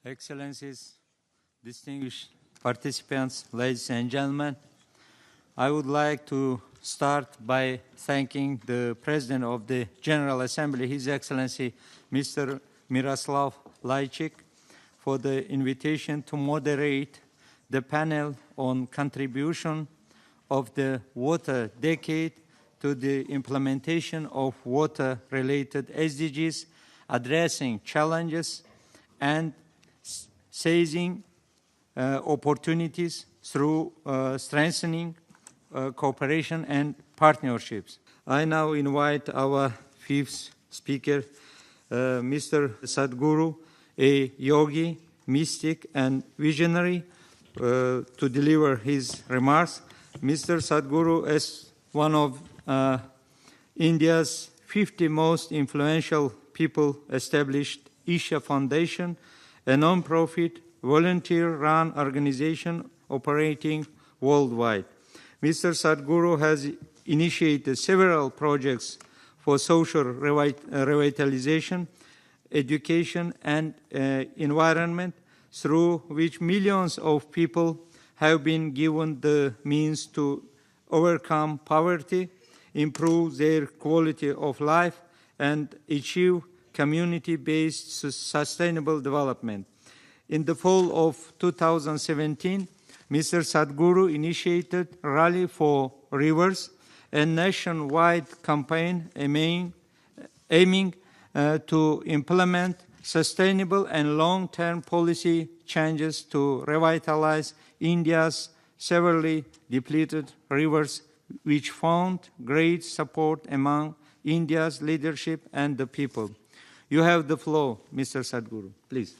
Excellencies, distinguished participants, ladies and gentlemen, I would like to start by thanking the President of the General Assembly, His Excellency Mr. Miroslav Lajcik, for the invitation to moderate the panel on contribution of the water decade to the implementation of water-related SDGs, addressing challenges and seizing opportunities through strengthening cooperation and partnerships. I now invite our fifth speaker, Mr. Sadguru, a yogi, mystic, and visionary, to deliver his remarks. Mr. Sadguru is one of India's 50 most influential people established Isha Foundation, a non-profit, volunteer-run organization operating worldwide. Mr. Sadguru has initiated several projects for social revitalization, education, and environment, through which millions of people have been given the means to overcome poverty, improve their quality of life, and achieve community-based sustainable development. In the fall of 2017, Mr. Sadguru initiated Rally for Rivers, a nationwide campaign aiming to implement sustainable and long-term policy changes to revitalize India's severely depleted rivers, which found great support among India's leadership and the people. You have the floor, Mr. Sadguru, please.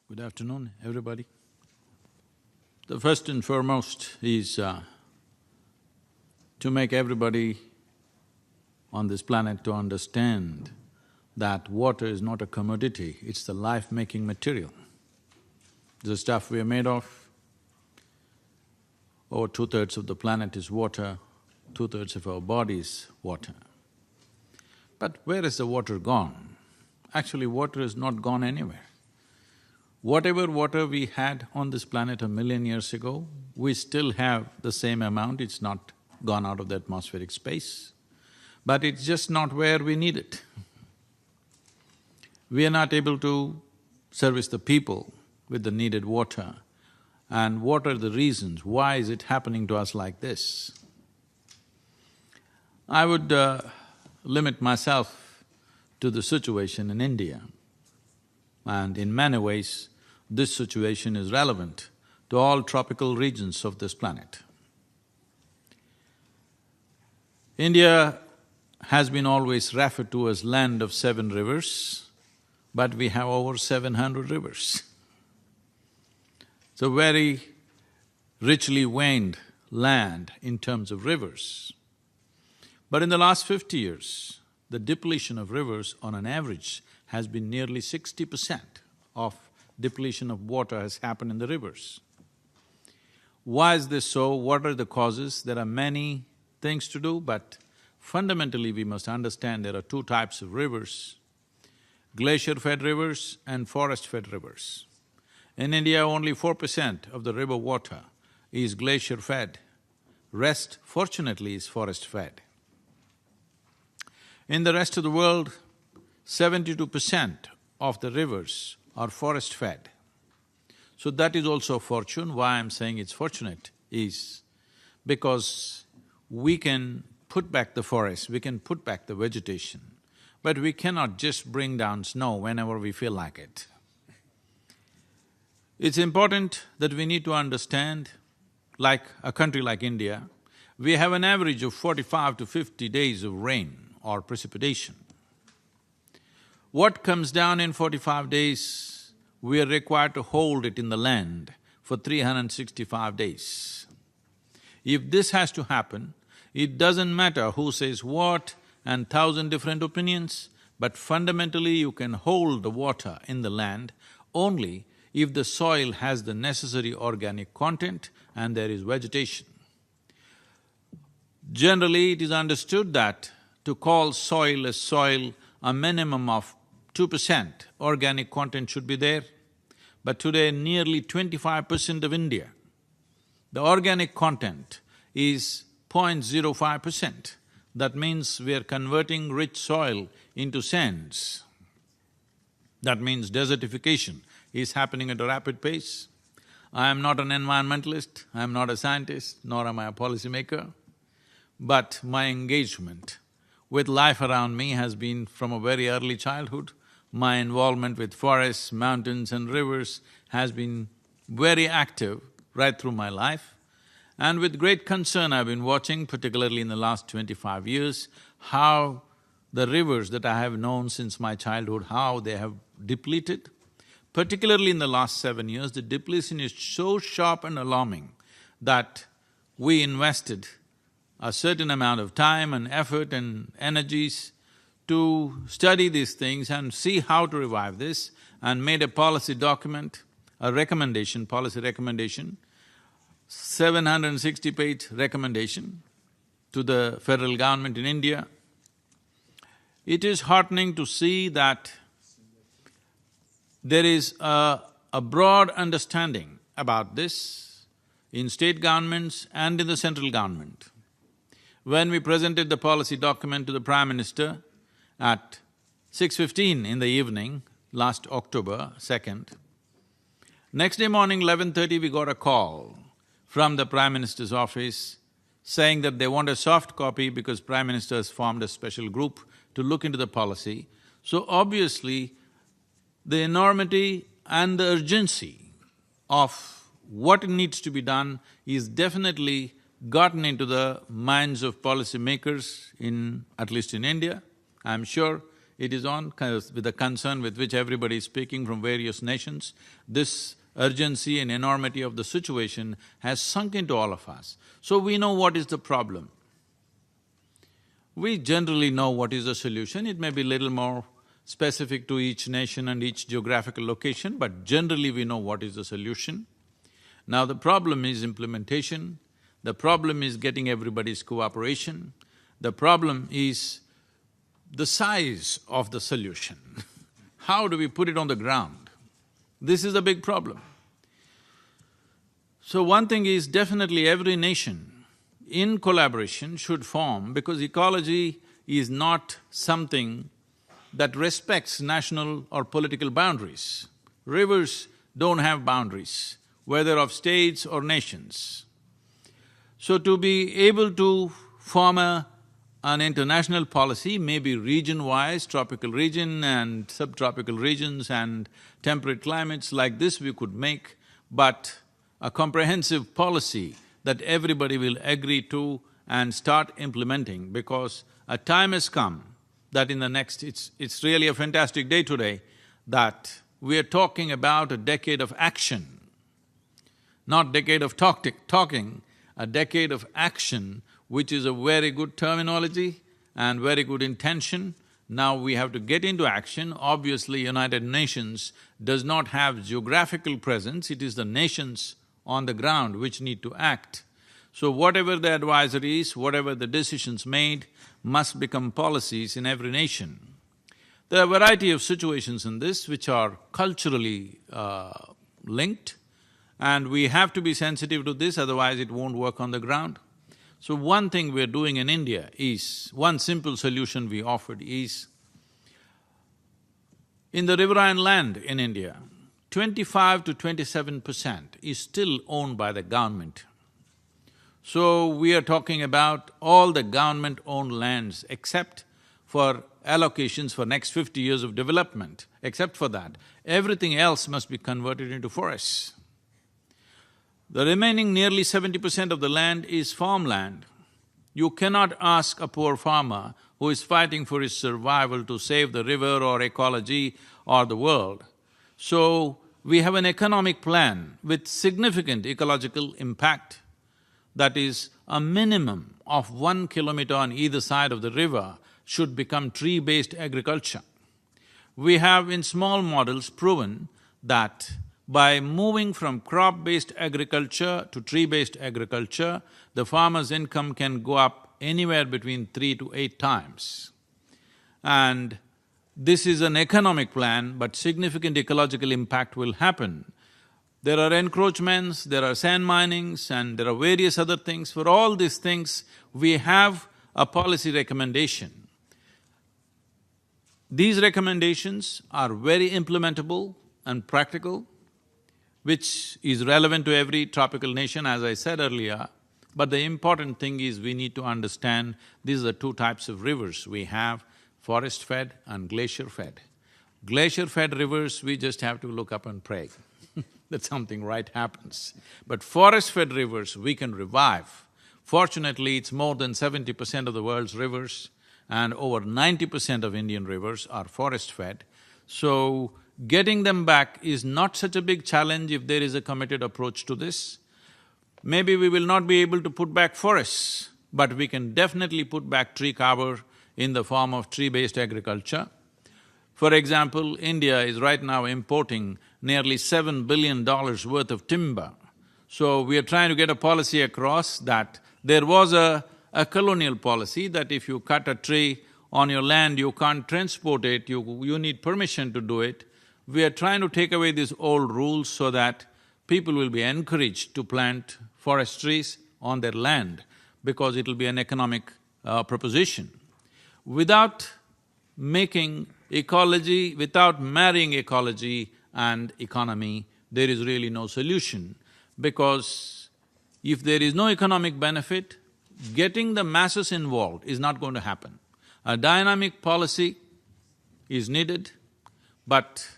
Good afternoon, everybody. The first and foremost is to make everybody on this planet to understand that water is not a commodity, it's the life-making material. The stuff we are made of. Over 2/3 of the planet is water, 2/3 of our body is water. But where is the water gone? Actually, water is not gone anywhere. Whatever water we had on this planet 1,000,000 years ago, we still have the same amount, it's not gone out of the atmospheric space. But it's just not where we need it. We are not able to service the people with the needed water. And what are the reasons? Why is it happening to us like this? I would limit myself to the situation in India. And in many ways, this situation is relevant to all tropical regions of this planet. India has been always referred to as land of 7 rivers, but we have over 700 rivers. It's a very richly veined land in terms of rivers. But in the last 50 years, the depletion of rivers on an average has been nearly 60% of depletion of water has happened in the rivers. Why is this so? What are the causes? There are many things to do, but fundamentally we must understand there are 2 types of rivers: glacier-fed rivers and forest-fed rivers. In India, only 4% of the river water is glacier-fed, rest fortunately is forest-fed. In the rest of the world, 72% of the rivers are forest-fed. So that is also a fortune. Why I'm saying it's fortunate is because we can put back the forest, we can put back the vegetation, but we cannot just bring down snow whenever we feel like it. It's important that we need to understand, like a country like India, we have an average of 45 to 50 days of rain or precipitation. What comes down in 45 days, we are required to hold it in the land for 365 days. If this has to happen, it doesn't matter who says what and 1,000 different opinions, but fundamentally you can hold the water in the land only if the soil has the necessary organic content and there is vegetation. Generally, it is understood that to call soil a soil, a minimum of 2% organic content should be there, but today nearly 25% of India, the organic content is 0.05%. That means we are converting rich soil into sands. That means desertification is happening at a rapid pace. I am not an environmentalist, I am not a scientist, nor am I a policymaker, but my engagement with life around me has been from a very early childhood. My involvement with forests, mountains and rivers has been very active right through my life. And with great concern I've been watching, particularly in the last 25 years, how the rivers that I have known since my childhood, how they have depleted. Particularly in the last 7 years, the depletion is so sharp and alarming that we invested a certain amount of time and effort and energies to study these things and see how to revive this, and made a policy document, a recommendation, policy recommendation, 760-page recommendation to the federal government in India. It is heartening to see that there is a broad understanding about this in state governments and in the central government. When we presented the policy document to the Prime Minister at 6:15 in the evening, last October 2nd, next day morning 11:30 we got a call from the Prime Minister's office saying that they want a soft copy because Prime Minister has formed a special group to look into the policy. So obviously, the enormity and the urgency of what needs to be done is definitely gotten into the minds of policymakers at least in India. I'm sure it is on, with the concern with which everybody is speaking from various nations. This urgency and enormity of the situation has sunk into all of us. So we know what is the problem. We generally know what is the solution. It may be little more specific to each nation and each geographical location, but generally we know what is the solution. Now the problem is implementation, the problem is getting everybody's cooperation, the problem is the size of the solution. How do we put it on the ground? This is a big problem. So one thing is definitely every nation in collaboration should form, because ecology is not something that respects national or political boundaries. Rivers don't have boundaries, whether of states or nations. So to be able to form an international policy, maybe region-wise, tropical region and subtropical regions and temperate climates like this we could make, but a comprehensive policy that everybody will agree to and start implementing, because a time has come that in the next… It's really a fantastic day today that we are talking about a decade of action, not decade of talking, a decade of action, which is a very good terminology and very good intention. Now we have to get into action. Obviously, United Nations does not have geographical presence, it is the nations on the ground which need to act. So whatever the advisories, whatever the decisions made, must become policies in every nation. There are a variety of situations in this which are culturally linked, and we have to be sensitive to this, otherwise it won't work on the ground. So one thing we're doing in India is… one simple solution we offered is, in the riverine land in India, 25 to 27% is still owned by the government. So we are talking about all the government-owned lands except for allocations for next 50 years of development. Except for that, everything else must be converted into forests. The remaining nearly 70% of the land is farmland. You cannot ask a poor farmer who is fighting for his survival to save the river or ecology or the world. So, we have an economic plan with significant ecological impact. That is, a minimum of 1 kilometer on either side of the river should become tree-based agriculture. We have in small models proven that by moving from crop-based agriculture to tree-based agriculture, the farmer's income can go up anywhere between 3 to 8 times. And This is an economic plan, but significant ecological impact will happen. There are encroachments, there are sand minings, and there are various other things. For all these things, we have a policy recommendation. These recommendations are very implementable and practical, which is relevant to every tropical nation, as I said earlier. But the important thing is we need to understand these are two types of rivers. We have forest-fed and glacier-fed. Glacier-fed rivers, we just have to look up and pray that something right happens. But forest-fed rivers, we can revive. Fortunately, it's more than 70% of the world's rivers and over 90% of Indian rivers are forest-fed. So, getting them back is not such a big challenge if there is a committed approach to this. Maybe we will not be able to put back forests, but we can definitely put back tree cover in the form of tree-based agriculture. For example, India is right now importing nearly $7 billion worth of timber. So we are trying to get a policy across that there was a colonial policy that if you cut a tree on your land, you can't transport it, you need permission to do it. We are trying to take away these old rules so that people will be encouraged to plant forest trees on their land because it'll be an economic proposition. Without making ecology, without marrying ecology and economy, there is really no solution, because if there is no economic benefit, getting the masses involved is not going to happen. A dynamic policy is needed, but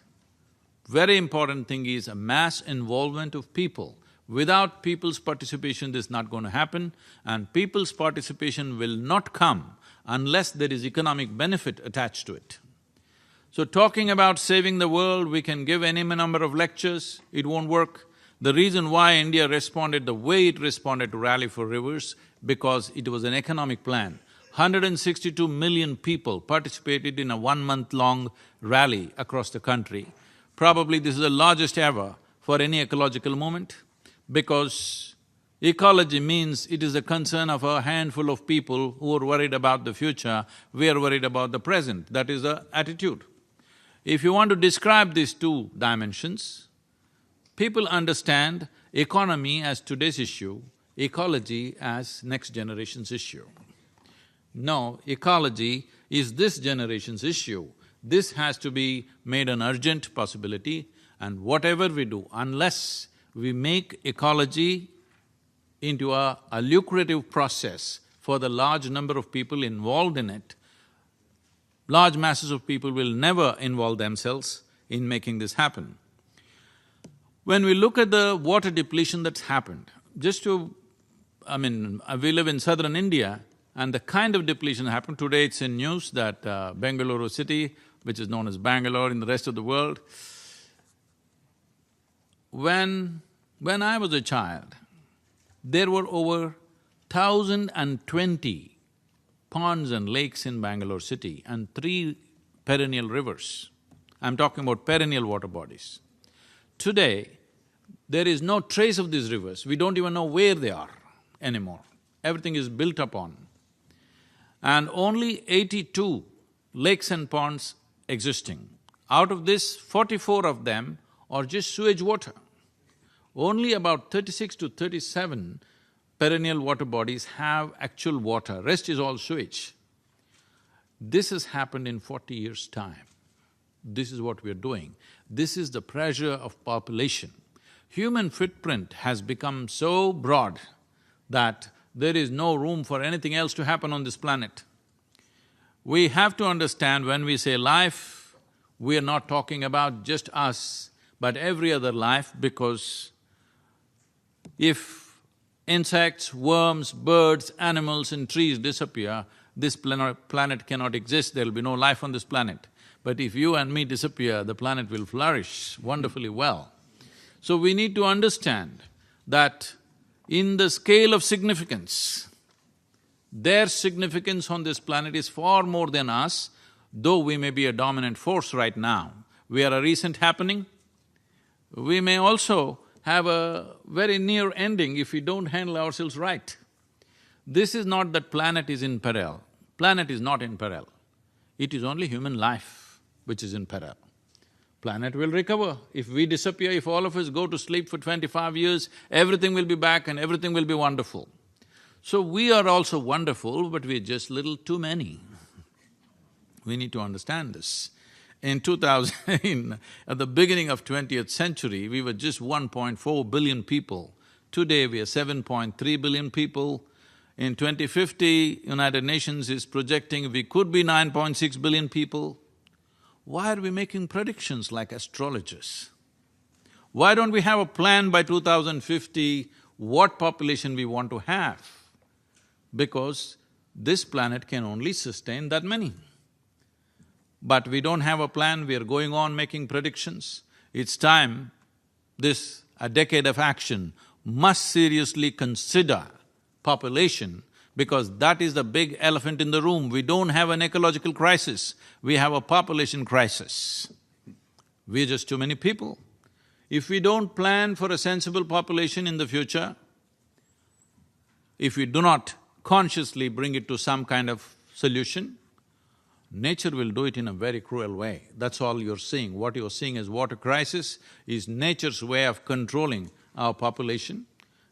very important thing is a mass involvement of people. Without people's participation, this is not going to happen, and people's participation will not come unless there is economic benefit attached to it. So talking about saving the world, we can give any number of lectures, it won't work. The reason why India responded the way it responded to Rally for Rivers, because it was an economic plan. 162 million people participated in a one-month-long rally across the country. Probably this is the largest ever for any ecological movement, because ecology means it is a concern of a handful of people who are worried about the future, we are worried about the present, that is the attitude. If you want to describe these two dimensions, people understand economy as today's issue, ecology as next generation's issue. No, ecology is this generation's issue. This has to be made an urgent possibility, and whatever we do, unless we make ecology into a lucrative process for the large number of people involved in it, large masses of people will never involve themselves in making this happen. When we look at the water depletion that's happened, we live in southern India, and the kind of depletion happened, today it's in news that Bengaluru city, which is known as Bangalore in the rest of the world, when I was a child, there were over 1,020 ponds and lakes in Bangalore city and 3 perennial rivers. I'm talking about perennial water bodies. Today, there is no trace of these rivers, we don't even know where they are anymore. Everything is built upon. And only 82 lakes and ponds existing. Out of this, 44 of them are just sewage water. Only about 36 to 37 perennial water bodies have actual water, rest is all sewage. This has happened in 40 years' time. This is what we are doing. This is the pressure of population. Human footprint has become so broad that there is no room for anything else to happen on this planet. We have to understand when we say life, we are not talking about just us, but every other life, because if insects, worms, birds, animals and trees disappear, this planet cannot exist, there'll be no life on this planet. But if you and me disappear, the planet will flourish wonderfully well. So we need to understand that in the scale of significance, their significance on this planet is far more than us, though we may be a dominant force right now. We are a recent happening. We may also have a very near ending if we don't handle ourselves right. This is not that planet is in peril. Planet is not in peril. It is only human life. which is in peril. Planet will recover. If we disappear, if all of us go to sleep for 25 years, everything will be back and everything will be wonderful. So we are also wonderful, but we're just little too many. We need to understand this. In 2000, at the beginning of 20th century, we were just 1.4 billion people. Today we are 7.3 billion people. In 2050, United Nations is projecting we could be 9.6 billion people. Why are we making predictions like astrologers? Why don't we have a plan by 2050 what population we want to have? Because this planet can only sustain that many. But we don't have a plan, we are going on making predictions. It's time, a decade of action must seriously consider population, because that is the big elephant in the room. We don't have an ecological crisis, we have a population crisis. We're just too many people. If we don't plan for a sensible population in the future, if we do not consciously bring it to some kind of solution, nature will do it in a very cruel way. That's all you're seeing. What you're seeing as water crisis is nature's way of controlling our population,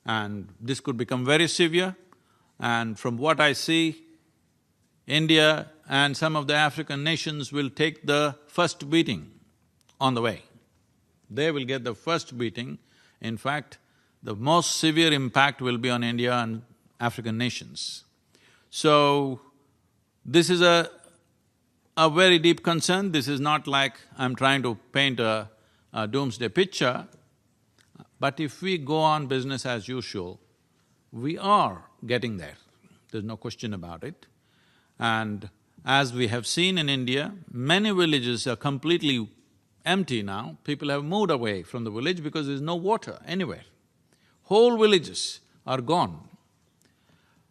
and this could become very severe. And from what I see, India and some of the African nations will take the first beating on the way. They will get the first beating. In fact, the most severe impact will be on India and African nations. So, this is a very deep concern. This is not like I'm trying to paint a doomsday picture, but if we go on business as usual, we are getting there, there's no question about it. And as we have seen in India, many villages are completely empty now. People have moved away from the village because there's no water anywhere. Whole villages are gone.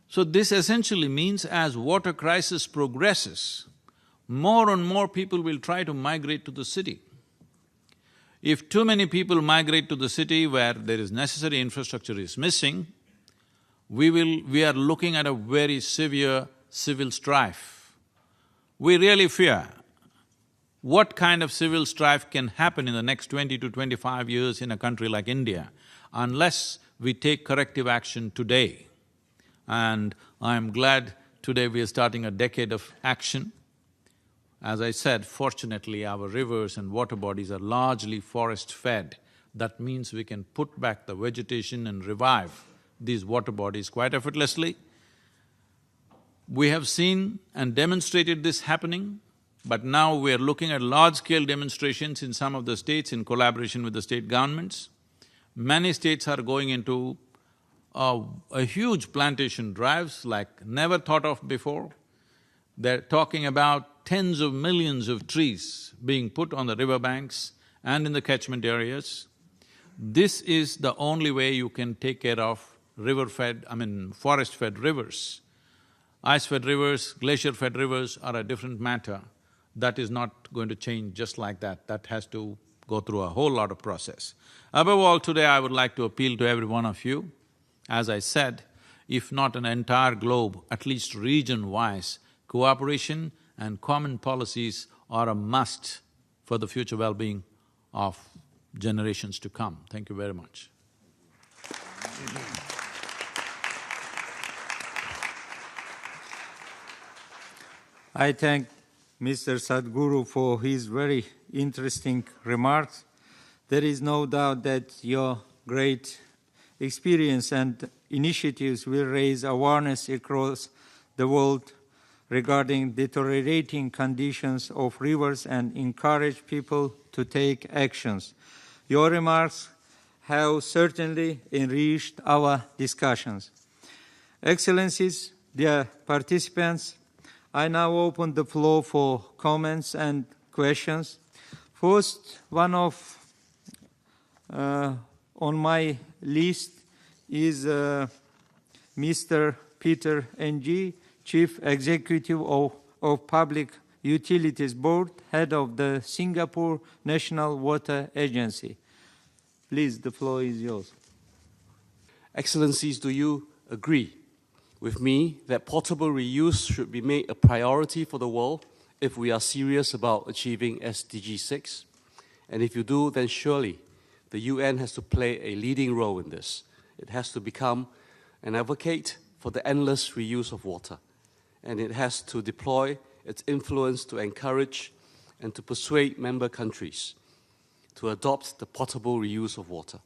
So this essentially means as water crisis progresses, more and more people will try to migrate to the city. If too many people migrate to the city where there is necessary infrastructure is missing, we are looking at a very severe civil strife. We really fear what kind of civil strife can happen in the next 20 to 25 years in a country like India unless we take corrective action today. And I'm glad today we are starting a decade of action. As I said, fortunately our rivers and water bodies are largely forest-fed. That means we can put back the vegetation and revive these water bodies quite effortlessly. We have seen and demonstrated this happening, but now we are looking at large-scale demonstrations in some of the states in collaboration with the state governments. Many states are going into a huge plantation drives like never thought of before. They're talking about tens of millions of trees being put on the riverbanks and in the catchment areas. This is the only way you can take care of forest-fed rivers. Ice-fed rivers, glacier-fed rivers are a different matter. That is not going to change just like that. That has to go through a whole lot of process. Above all, today I would like to appeal to every one of you. As I said, if not an entire globe, at least region-wise, cooperation and common policies are a must for the future well-being of generations to come. Thank you very much. I thank Mr. Sadguru for his very interesting remarks. There is no doubt that your great experience and initiatives will raise awareness across the world regarding deteriorating conditions of rivers and encourage people to take actions. Your remarks have certainly enriched our discussions. Excellencies, dear participants, I now open the floor for comments and questions. First, on my list is Mr. Peter Ng, Chief Executive of Public Utilities Board, Head of the Singapore National Water Agency. Please, the floor is yours. Excellencies, do you agree with me that portable reuse should be made a priority for the world if we are serious about achieving SDG 6. And if you do, then surely the UN has to play a leading role in this. It has to become an advocate for the endless reuse of water. And it has to deploy its influence to encourage and to persuade member countries to adopt the potable reuse of water.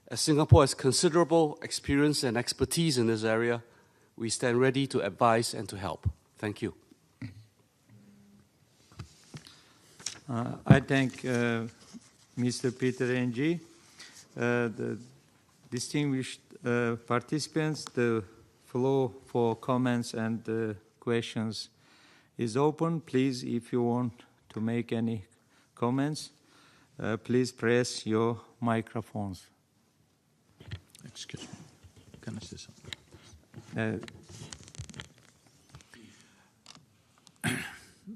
As Singapore has considerable experience and expertise in this area, we stand ready to advise and to help. Thank you. I thank Mr. Peter Ng, the distinguished participants. The floor for comments and questions is open. Please, if you want to make any comments, please press your microphones. Excuse me, can I say something?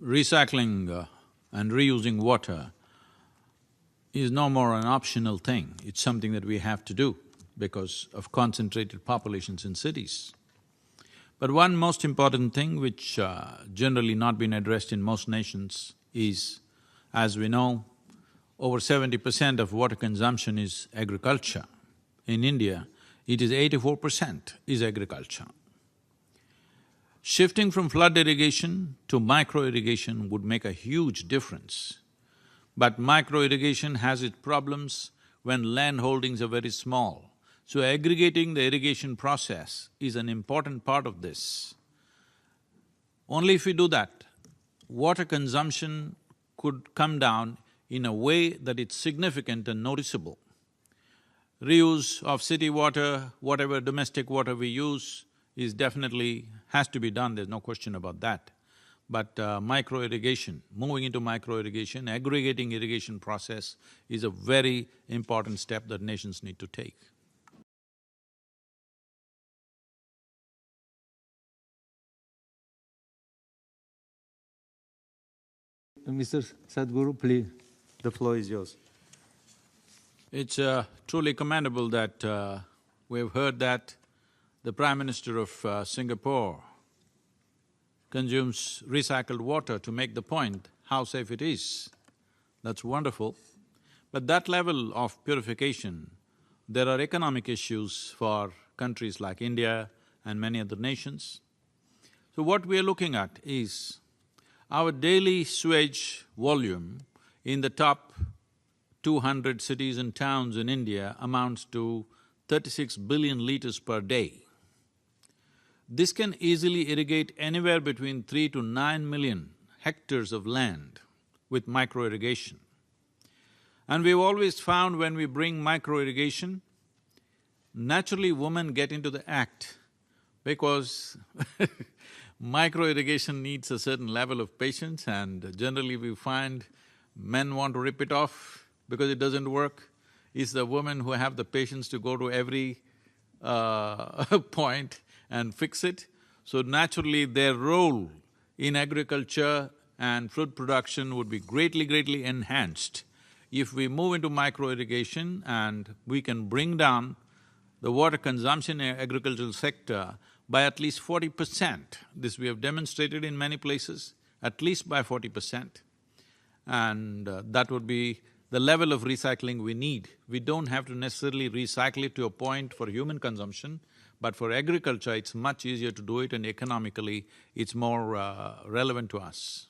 Recycling and reusing water is no more an optional thing. It's something that we have to do because of concentrated populations in cities. But one most important thing which generally not been addressed in most nations is, as we know, over 70% of water consumption is agriculture. In India, it is 84% is agriculture. Shifting from flood irrigation to micro-irrigation would make a huge difference. But micro-irrigation has its problems when land holdings are very small. So aggregating the irrigation process is an important part of this. Only if we do that, water consumption could come down in a way that it's significant and noticeable. Reuse of city water, whatever domestic water we use, is definitely has to be done, there's no question about that. But micro-irrigation, moving into micro-irrigation, aggregating irrigation process is a very important step that nations need to take. Mr. Sadguru, please, the floor is yours. It's truly commendable that we've heard that the Prime Minister of Singapore consumes recycled water to make the point how safe it is. That's wonderful. But that level of purification, there are economic issues for countries like India and many other nations. So what we are looking at is our daily sewage volume in the top 200 cities and towns in India amounts to 36 billion liters per day. This can easily irrigate anywhere between 3 to 9 million hectares of land with micro-irrigation. And we've always found when we bring micro-irrigation, naturally women get into the act because micro-irrigation needs a certain level of patience and generally we find men want to rip it off because it doesn't work. It's the women who have the patience to go to every point and fix it. So naturally their role in agriculture and food production would be greatly enhanced if we move into micro-irrigation and we can bring down the water consumption in agricultural sector by at least 40%. This we have demonstrated in many places, at least by 40%. And that would be the level of recycling we need. We don't have to necessarily recycle it to a point for human consumption, but for agriculture it's much easier to do it and economically it's more relevant to us.